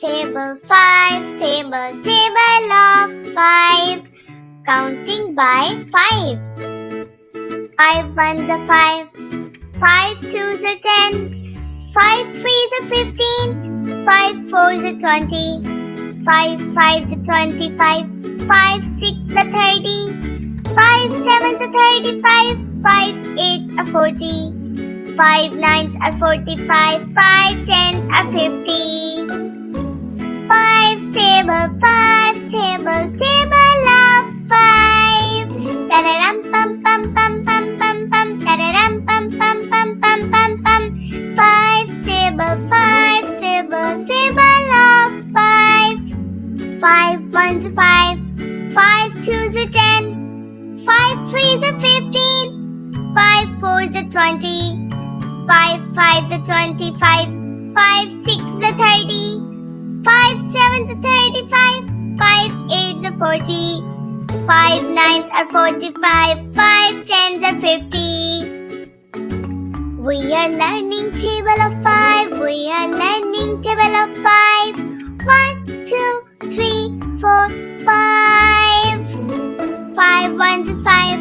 table, fives table, table of five, counting by fives. 5 ones are 5, 5 twos are 10, 5 threes are 15, 5 fours are 20, 5 fives are 25, 5 sixes are 30, 5 sevens are 35, 5 eights are 40, 5 nines are 45, 5 tens are 50. Fives table, table of five. Tararam pam pam pam pam pam pam. Tararam pam pam pam pam pam pam. Fives table, table of five. 5 ones are 5, 5 twos are 10, 5 threes are 15, 5 fours are 20, 5 fives are 25, 5 sixes are 30, 5 sevens are 35, 5 eights are 40, 5 nines are 45, 5 tens are 50. We are learning table of 5. We are learning table of 5. 1, 2, 3, 4, 5. 5 ones is 5,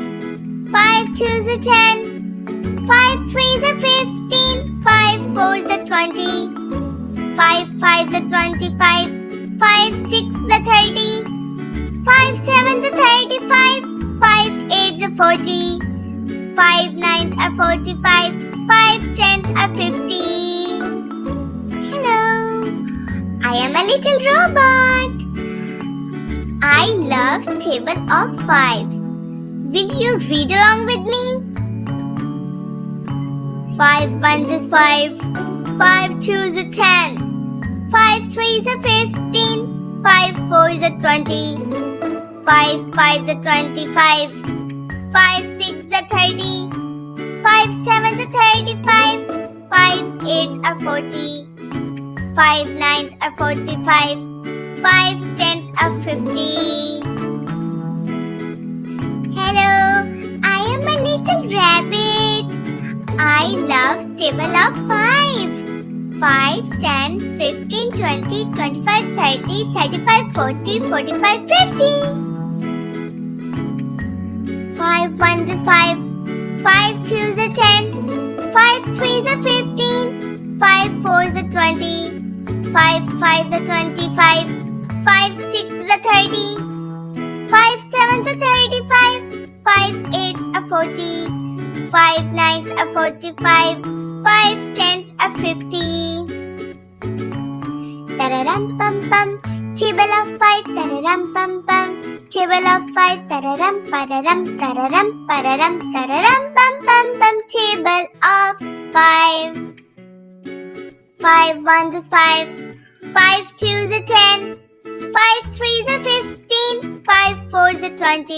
5 twos are 10, 5 threes are 15, 5 fours are 20, 5 fives are 25, 5 sixes are 30, 5 sevens are 35, 5 eights are 40, 5 nines are 45, 5 tens are 50. Hello, I am a little robot. I love table of 5. Will you read along with me? 5 ones is 5, 5 twos are 10, 5 threes are 15, 5 fours are 20, 5 fives are 25, 5 sixes are 30, 5 sevens are 35, 5 eights are 40, 5 nines are 45, 5 tens are 50. Hello, I am a little rabbit. I love table of 5. 5, 10, 15, 20, 25, 30, 35, 40, 45, 50. 5 ones is 5, 5 twos are 10, 5 threes are 15, 5 fours are 20, 5 fives are 25, 5 sixes are 30, 5 sevens are 35, 5 eights are 40, 5 nines are 45, 5 tens are 50. Tararam pam pam, table of 5. Tararam pam pam, table of 5. Tararam pararam, tararam pararam, tararam pam pam pam, table of 5. 5 ones is 5, 5 twos are 10, 5 threes are 15, 5 fours are 20,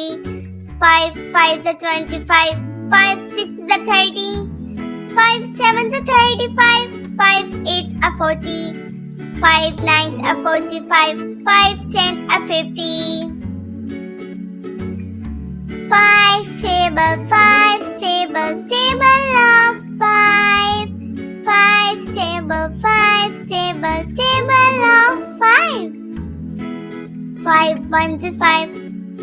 5 fives are 25, 5 sixes are 30, 5 sevens are 35, 5 eights are 40, 5 nines are 45, 5 tens are 50. Fives table, table of 5. Fives table, table of 5. 5 ones is 5,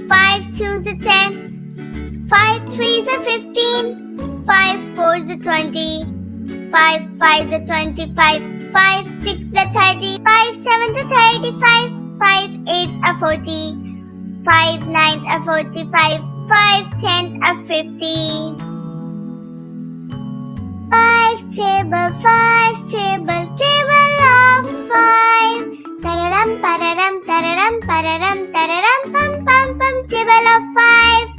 5 twos are 10, 5 threes are 15, 5 fours are 20, 5 fives are 25, 5 sixes are 30, 5 sevens are 35, 5 eights are 40, 5 nines are 45, 5 tens are 50. Fives table, table of 5. Tararam pararam, tararam pararam, tararam pam pam pam, table of 5.